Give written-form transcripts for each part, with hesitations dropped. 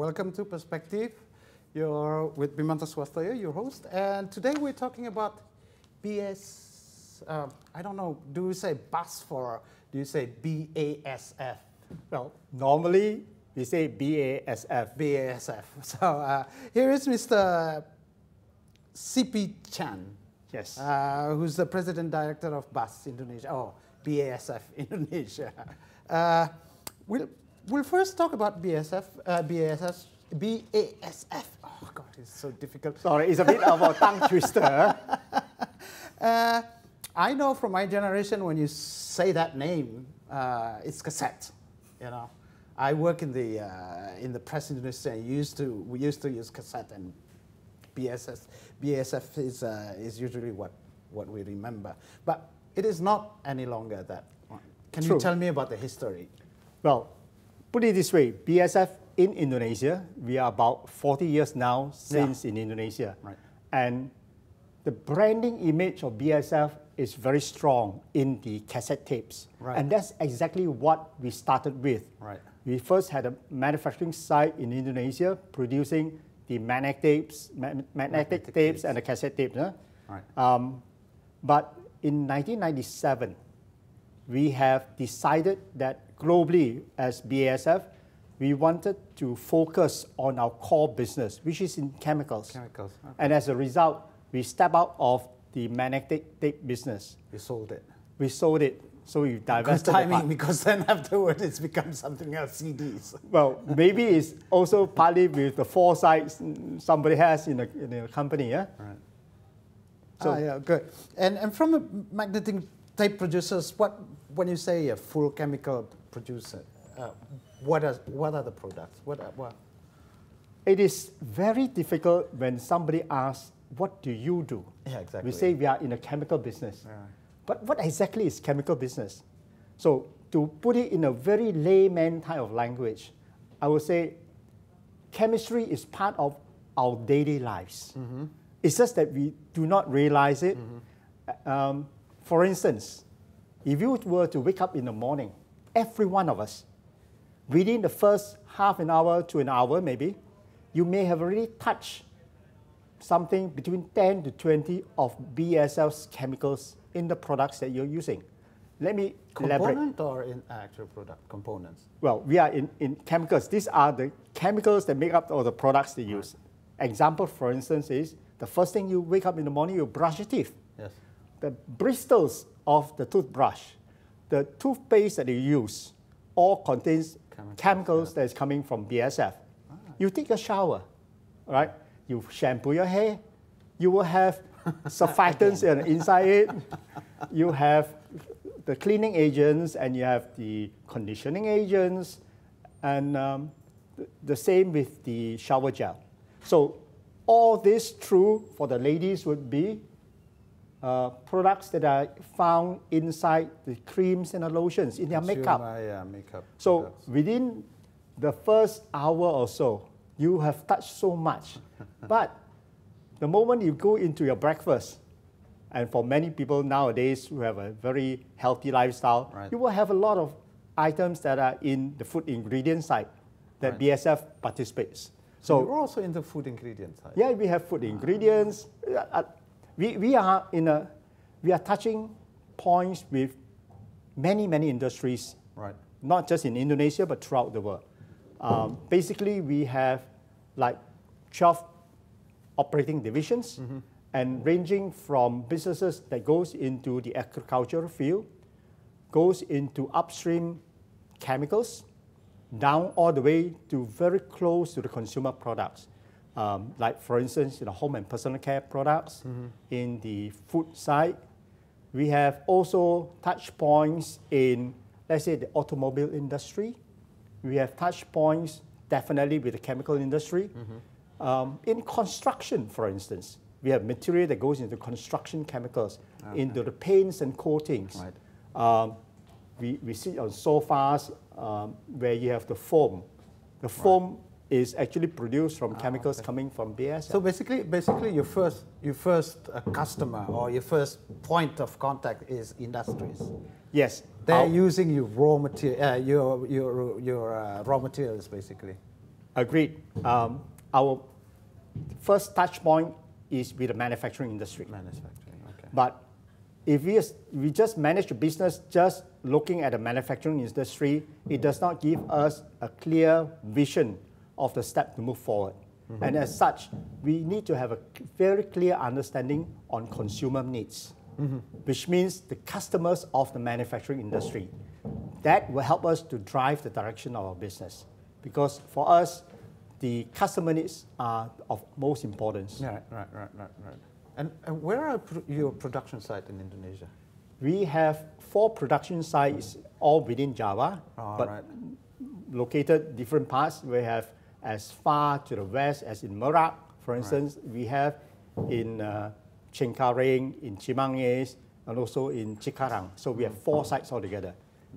Welcome to Perspective. You're with Bhimanto Suwastoyo, your host, and today we're talking about I don't know, do you say BASF or do you say BASF? Well, normally we say BASF. BASF. So here is Mr. C.P. Chan. Yes. Who's the President Director of BASF Indonesia, or BASF Indonesia. We'll first talk about BASF. Oh God, it's so difficult. Sorry, it's a bit of a tongue twister. I know from my generation when you say that name, it's cassette. You know, I work in the press industry. And we used to use cassette, and BASF is usually what we remember. But it is not any longer that. Can you tell me about the history? Well, put it this way, BASF in Indonesia, we are about 40 years now since in Indonesia. Right. And the branding image of BASF is very strong in the cassette tapes. Right. And that's exactly what we started with. Right. We first had a manufacturing site in Indonesia producing the magnetic tapes and the cassette tapes. Huh? Right. But in 1997, we have decided that globally as BASF, we wanted to focus on our core business, which is in chemicals. Chemicals. Okay. And as a result, we stepped out of the magnetic tape business. You sold it. We sold it, so we divested. Good timing, because then afterward it's become something else, CDs. Well, maybe it's also partly with the foresight somebody has in a company, yeah? Right. So, yeah, good. And from a magnetic tape producers, when you say a full chemical producer, what are the products? What? It is very difficult when somebody asks, what do you do? Yeah, exactly. We say we are in a chemical business. Yeah. But what exactly is chemical business? So to put it in a very layman type of language, I would say chemistry is part of our daily lives. Mm-hmm. It's just that we do not realize it. Mm-hmm. For instance, if you were to wake up in the morning, every one of us, within the first half an hour to an hour maybe, you may have already touched something between 10 to 20 of BASF's chemicals in the products that you're using. Let me elaborate. Component or in actual product? Components? Well, we are in chemicals. These are the chemicals that make up all the products they use. Example, for instance, is the first thing you wake up in the morning, you brush your teeth. Yes. The bristles of the toothbrush, the toothpaste that you use, all contains chemicals that is coming from BASF. You take a shower, right? You shampoo your hair, you will have surfactants inside it. You have the cleaning agents, and you have the conditioning agents, and the same with the shower gel. So all this true for the ladies would be products that are found inside the creams and the lotions in their makeup. Makeup. So products. within the first hour or so, you have touched so much. But the moment you go into your breakfast, and for many people nowadays who have a very healthy lifestyle, you will have a lot of items that are in the food ingredient side that BASF participates. So you're also in the food ingredient side? Yeah, we have food ingredients. We are touching points with many industries, not just in Indonesia, but throughout the world. Basically, we have like 12 operating divisions, and ranging from businesses that goes into the agricultural field, goes into upstream chemicals, down all the way to very close to the consumer products. Like for instance, home and personal care products. In the food side, we have also touch points in, let's say, the automobile industry. We have touch points definitely with the chemical industry. In construction, for instance, we have material that goes into construction chemicals, into the paints and coatings. We sit on sofas where you have the foam. The foam is actually produced from chemicals coming from BASF. So basically, your first customer or your first point of contact is industries. Yes, they're using your raw material, your raw materials basically. Agreed. Our first touch point is with the manufacturing industry. Manufacturing, okay. But if we just manage the business just looking at the manufacturing industry, it does not give us a clear vision of the step to move forward. Mm-hmm. And as such, we need to have a very clear understanding on consumer needs, mm-hmm. which means the customers of the manufacturing industry. That will help us to drive the direction of our business. Because for us, the customer needs are of most importance. Yeah, right. And where are your production sites in Indonesia? We have 4 production sites all within Java, but located different parts. We have as far to the west as in Merak, for instance. We have in Cengkareng, in Cimanggis, and also in Cikarang. So we have 4 sites altogether.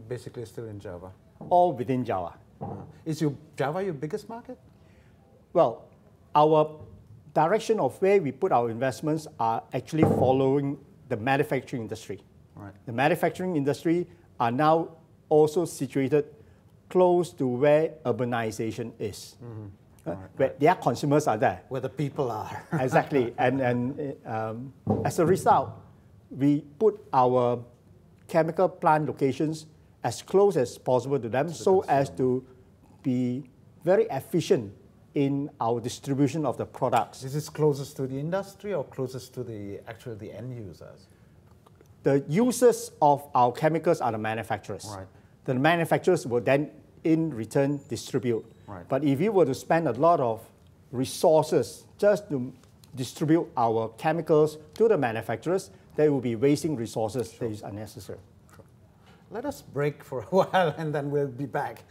Basically still in Java? All within Java. Is Java your biggest market? Well, our direction of where we put our investments are actually following the manufacturing industry. Right. The manufacturing industry are now also situated close to where urbanization is. Mm-hmm. Where their consumers are there. Where the people are. Exactly. And as a result, we put our chemical plant locations as close as possible to them so as to be very efficient in our distribution of the products. Is this closest to the industry or closest to the end users? The users of our chemicals are the manufacturers. Right. The manufacturers will then in return distribute. Right. But if you were to spend a lot of resources just to distribute our chemicals to the manufacturers, they will be wasting resources that is unnecessary. Sure. Let us break for a while and then we'll be back.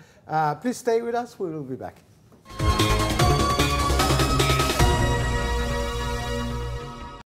Please stay with us, we will be back.